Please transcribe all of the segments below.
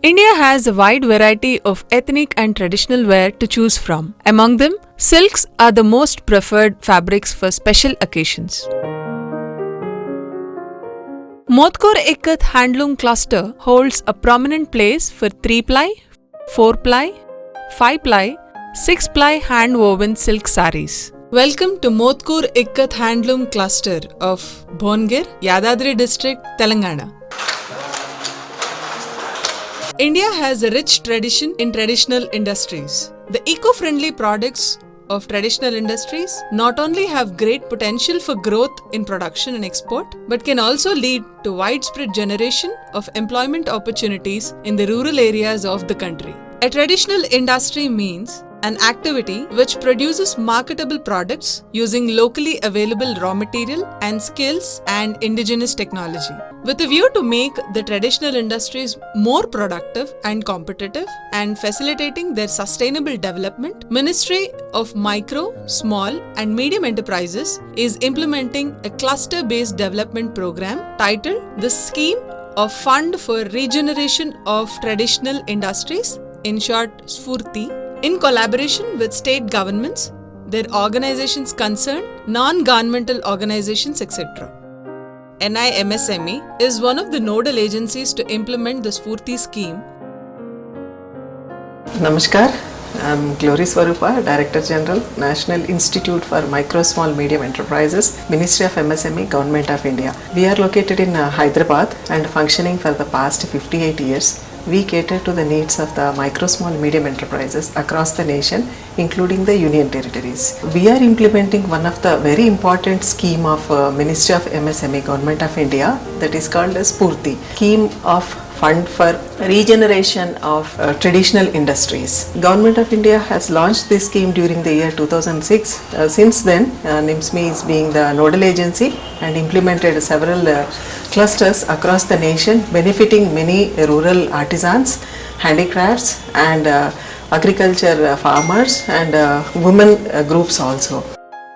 India has a wide variety of ethnic and traditional wear to choose from. Among them, silks are the most preferred fabrics for special occasions. Mothukur Ikkat Handloom cluster holds a prominent place for 3-ply, 4-ply, 5-ply, 6-ply hand-woven silk sarees. Welcome to Mothukur Ikkat Handloom cluster of Bhuvanagiri, Yadadri district, Telangana. India has a rich tradition in traditional industries. The eco-friendly products of traditional industries not only have great potential for growth in production and export, but can also lead to widespread generation of employment opportunities in the rural areas of the country. A traditional industry means an activity which produces marketable products using locally available raw material and skills and indigenous technology. With a view to make the traditional industries more productive and competitive and facilitating their sustainable development, Ministry of Micro, Small and Medium Enterprises is implementing a cluster-based development program titled the Scheme of Fund for Regeneration of Traditional Industries, in short Sphoorti, in collaboration with state governments, their organizations concerned, non-governmental organizations, etc. ni-msme is one of the nodal agencies to implement the Sphoorti scheme. Namaskar, I am Glory Swarupa, Director General, National Institute for Micro, Small, Medium Enterprises, Ministry of MSME, Government of India. We are located in Hyderabad and functioning for the past 58 years. We cater to the needs of the micro, small, medium enterprises across the nation, including the union territories. We are implementing one of the very important scheme of Ministry of MSME, Government of India, that is called as Sphoorti, Scheme of Fund for Regeneration of Traditional Industries. Government of India has launched this scheme during the year 2006. Since then, ni-msme is being the nodal agency and implemented several clusters across the nation, benefiting many rural artisans, handicrafts and agriculture farmers and women groups also.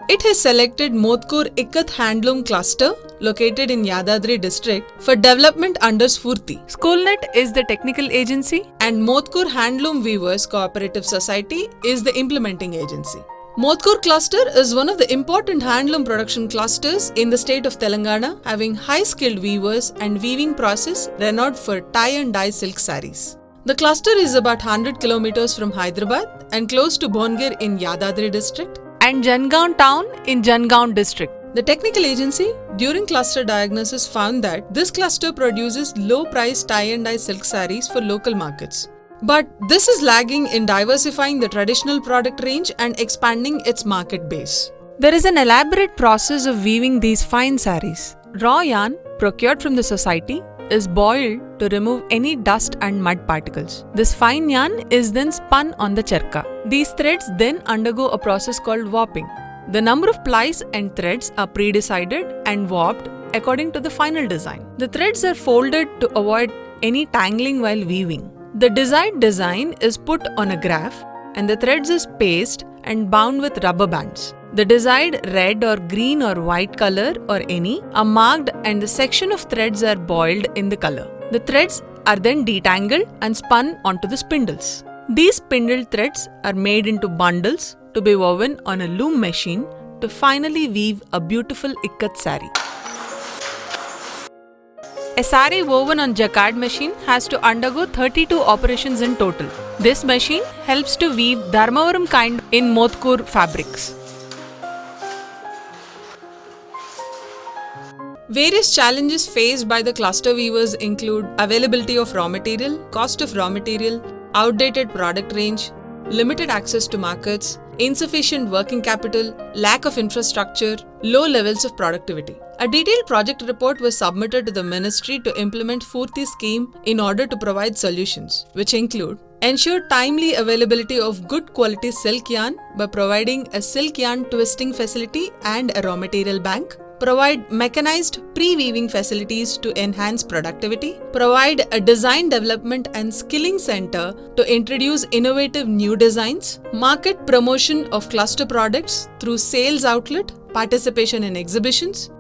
It has selected Mothukur Ikkat Handloom cluster located in Yadadri district for development under Sphoorti. Schoolnet is the technical agency and Mothukur Handloom Weavers Cooperative Society is the implementing agency. Mothukur cluster is one of the important handloom production clusters in the state of Telangana, having high-skilled weavers and weaving process renowned for tie and dye silk sarees. The cluster is about 100 kilometers from Hyderabad and close to Bhuvanagiri in Yadadri district and Jangaon town in Jangaon district. The technical agency during cluster diagnosis found that this cluster produces low-priced tie and dye silk sarees for local markets. But this is lagging in diversifying the traditional product range and expanding its market base. There is an elaborate process of weaving these fine sarees. Raw yarn procured from the society is boiled to remove any dust and mud particles. This fine yarn is then spun on the charka. These threads then undergo a process called warping. The number of plies and threads are pre-decided and warped according to the final design. The threads are folded to avoid any tangling while weaving. The desired design is put on a graph and the threads is pasted and bound with rubber bands. The desired red or green or white color or any are marked and the section of threads are boiled in the color. The threads are then detangled and spun onto the spindles. These spindled threads are made into bundles to be woven on a loom machine to finally weave a beautiful Ikkat saree. A saree woven on jacquard machine has to undergo 32 operations in total. This machine helps to weave Dharmavaram kind in Mothukur fabrics. Various challenges faced by the cluster weavers include availability of raw material, cost of raw material, outdated product range, limited access to markets, insufficient working capital, lack of infrastructure, low levels of productivity. A detailed project report was submitted to the ministry to implement Sphoorti scheme in order to provide solutions, which include ensure timely availability of good quality silk yarn by providing a silk yarn twisting facility and a raw material bank, provide mechanized pre-weaving facilities to enhance productivity, provide a design development and skilling center to introduce innovative new designs, market promotion of cluster products through sales outlet, participation in exhibitions,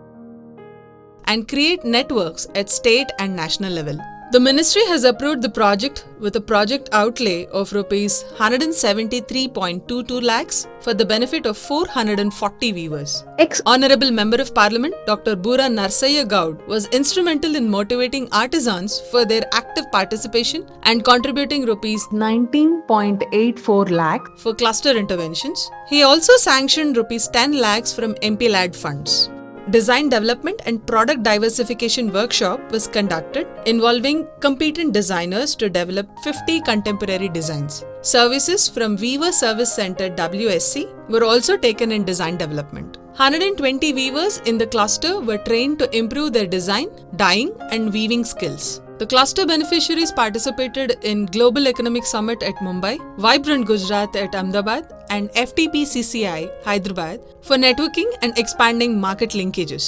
and create networks at state and national level. The ministry has approved the project with a project outlay of rupees 173.22 lakhs for the benefit of 440 weavers. Ex-Honorable Member of Parliament Dr. Bura Narsaya Goud was instrumental in motivating artisans for their active participation and contributing rupees 19.84 lakh for cluster interventions. He also sanctioned rupees 10 lakhs from MP-led funds. Design development and product diversification workshop was conducted involving competent designers to develop 50 contemporary designs. Services from Weaver Service Center WSC were also taken in design development. 120 weavers in the cluster were trained to improve their design, dyeing and weaving skills. The cluster beneficiaries participated in Global Economic Summit at Mumbai, Vibrant Gujarat at Ahmedabad and FTP-CCI Hyderabad for networking and expanding market linkages.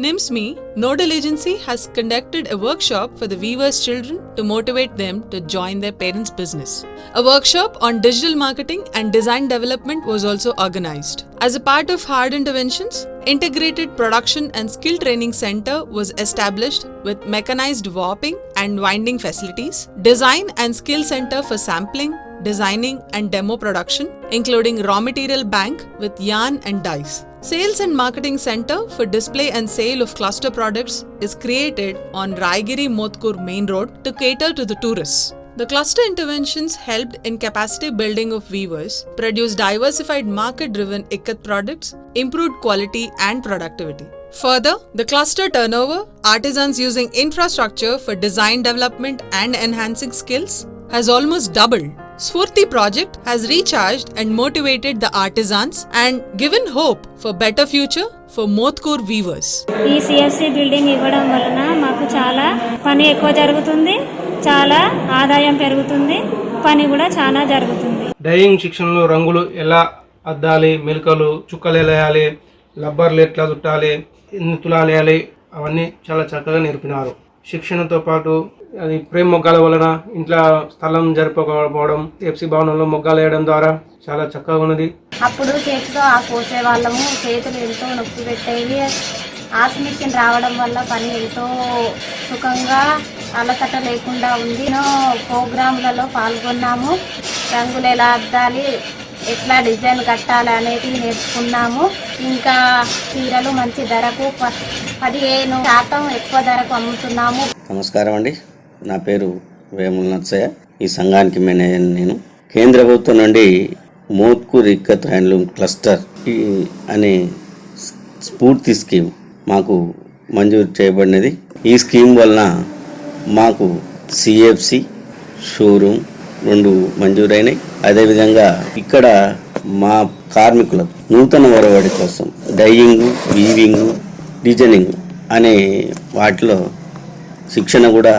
ni-msme, nodal agency, has conducted a workshop for the weavers' children to motivate them to join their parents' business. A workshop on digital marketing and design development was also organized. As a part of hard interventions, Integrated Production and Skill Training Center was established with mechanized warping and winding facilities, Design and Skill Center for sampling, designing and demo production, including raw material bank with yarn and dyes. Sales and Marketing Center for display and sale of cluster products is created on Raigiri-Mothukur main road to cater to the tourists. The cluster interventions helped in capacity building of weavers, produced diversified market-driven Ikkat products, improved quality and productivity. Further, the cluster turnover, artisans using infrastructure for design development and enhancing skills, has almost doubled. Sfurti project has recharged and motivated the artisans and given hope for better future for Mothukur weavers. ఈ CFC building ఇవ్వడం వలన మాకు చాలా పని ఎక్కువ జరుగుతుంది, చాలా ఆదాయం పెరుగుతుంది, పని కూడా చాలా జరుగుతుంది. డైయింగ్ శిక్షణలో రంగులు ఎలా అద్దాలి, మెలకలు, చుక్కలు ఎలా వేయాలి, రబ్బర్లు ఎట్లా చుట్టాలి, ఎన్ని తులాలు వేయాలి, అవన్నీ చాలా చక్కగా నేర్పినారు. శిక్షణతో పాటు అది ప్రేమ మొగ్గాల వలన ఇంట్లో స్థలం జరపకపోవడం, ఎఫ్సి భవనంలో మొగ్గాలు వేయడం ద్వారా చాలా చక్కగా ఉన్నది. అప్పుడు చేతితో ఆ కోసే వాళ్ళము, చేతులు ఎంతో నొప్పి పెట్టేవి. ఆస్ మిషన్ రావడం వల్ల పని ఎంతో సుఖంగా అలసట లేకుండా ఉంది. ప్రోగ్రాంలలో పాల్గొన్నాము. రంగులు ఎలా అద్దాలి, ఎట్లా డిజైన్ కట్టాలి అనేది నేర్చుకున్నాము. ఇంకా చీరలు మంచి ధరకు 15% ఎక్కువ ధరకు అమ్ముతున్నాము. నమస్కారం అండి, నా పేరు వేముల నర్సయ్య. ఈ సంఘానికి మేనేజర్ నేను. కేంద్ర ప్రభుత్వం నుండి మోత్కూర్ ఇక్కత్ హ్యాండ్లూమ్ క్లస్టర్ అనే స్ఫూర్తి స్కీమ్ మాకు మంజూరు చేయబడినది. ఈ స్కీమ్ వలన మాకు సిఎఫ్సి షోరూమ్ 2 మంజూరైనాయి. అదేవిధంగా ఇక్కడ మా కార్మికులకు నూతన ఒరవడి కోసం డైయింగ్, వీవింగ్, డిజైనింగ్ అనే వాటిలో శిక్షణ కూడా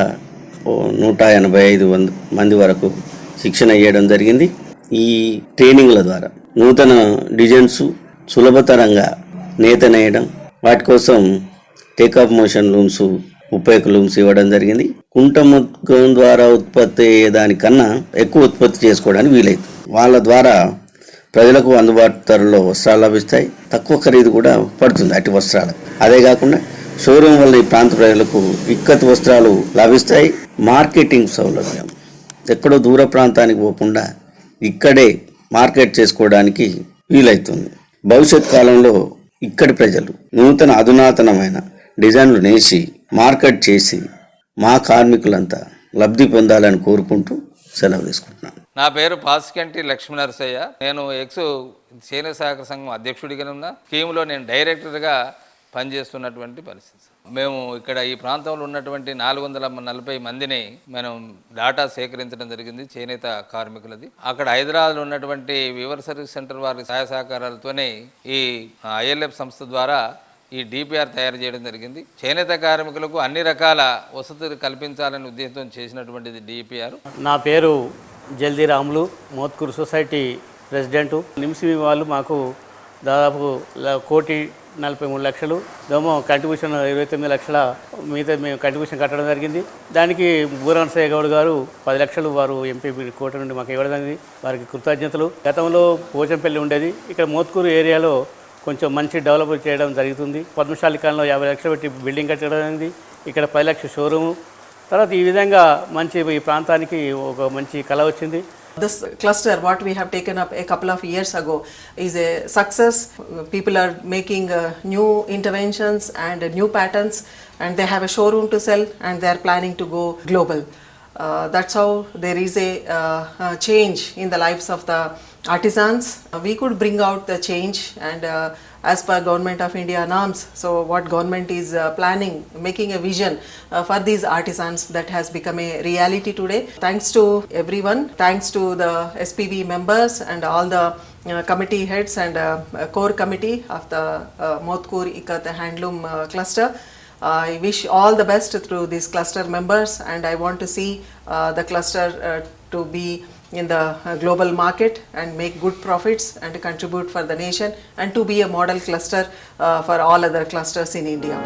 185 మంది వరకు శిక్షణ ఇవ్వడం జరిగింది. ఈ ట్రైనింగ్ల ద్వారా నూతన డిజైన్స్ సులభతరంగా నేత నేయడం, వాటి కోసం టేకాఫ్ మోషన్ లూమ్స్, ఉపయోగ లూమ్స్ ఇవ్వడం జరిగింది. కుంట ముక్కం ద్వారా ఉత్పత్తి అయ్యేదానికన్నా ఎక్కువ ఉత్పత్తి చేసుకోవడానికి వీలైతుంది. వాళ్ళ ద్వారా ప్రజలకు అందుబాటు ధరలో వస్త్రాలు లభిస్తాయి, తక్కువ ఖరీదు కూడా పడుతుంది అటు వస్త్రాలకు. అదే కాకుండా షోరూమ్ వల్ల ఈ ప్రాంత ప్రజలకు ఇక్కత్ వస్త్రాలు లభిస్తాయి. మార్కెటింగ్ సౌలభ్యం, ఎక్కడో దూర ప్రాంతానికి పోకుండా ఇక్కడే మార్కెట్ చేసుకోవడానికి వీలవుతుంది. భవిష్యత్ కాలంలో ఇక్కడి ప్రజలు నూతన అధునాతనమైన డిజైన్లు నేసి మార్కెట్ చేసి మా కార్మికులంతా లబ్ధి పొందాలని కోరుకుంటూ సెలవు తీసుకుంటున్నాను. నా పేరు పాసికంటి లక్ష్మీనరసయ్య. నేను చేనేత సహకార సంఘం అధ్యక్షుడిగా ఉన్న స్కీమ్లో నేను డైరెక్టర్గా పనిచేస్తున్నటువంటి పరిస్థితి. మేము ఇక్కడ ఈ ప్రాంతంలో ఉన్నటువంటి 440 మందిని మనం డాటా సేకరించడం జరిగింది, చేనేత కార్మికులది. అక్కడ హైదరాబాద్లో ఉన్నటువంటి వీవర్ సర్వీస్ సెంటర్ వారి సహాయ సహకారాలతోనే ఈ ఐఎల్ఎఫ్ సంస్థ ద్వారా ఈ డిపిఆర్ తయారు చేయడం జరిగింది. చేనేత కార్మికులకు అన్ని రకాల వసతులు కల్పించాలనే ఉద్దేశంతో చేసినటువంటిది డిపిఆర్. నా పేరు జల్దీ Ramulu, Mothkur society president. ni-msme వాళ్ళు మాకు దాదాపు 1,43,00,000 ఏమో కంట్రిబ్యూషన్ 29 లక్షల మిగతా మేము కంట్రిబ్యూషన్ కట్టడం జరిగింది. దానికి బూరాన్సయ్య గౌడ్ గారు 10 లక్షలు వారు ఎంపీ కోట నుండి మాకు ఇవ్వడం జరిగింది. వారికి కృతజ్ఞతలు. గతంలో పోచంపల్లి ఉండేది, ఇక్కడ మోత్కూరు ఏరియాలో కొంచెం మంచి డెవలప్ చేయడం జరుగుతుంది. పద్మశాలి కాలంలో 50 లక్షలు పెట్టి బిల్డింగ్ కట్టడం జరిగింది. ఇక్కడ 10 లక్షల షోరూము, తర్వాత ఈ విధంగా మంచి ఈ ప్రాంతానికి ఒక మంచి కళ వచ్చింది. This cluster, what we have taken up a couple of years ago, is a success. People are making new interventions and new patterns, and they have a showroom to sell, and they are planning to go global. That's how there is a change in the lives of the artisans. We could bring out the change, and as per Government of India norms, so what government is planning, making a vision for these artisans, that has become a reality today. Thanks to everyone, thanks to the SPV members and all the committee heads and core committee of the Mothukur Ikkat Handloom cluster. I wish all the best through these cluster members, and I want to see the cluster to be in the global market and make good profits and contribute for the nation, and to be a model cluster for all other clusters in India.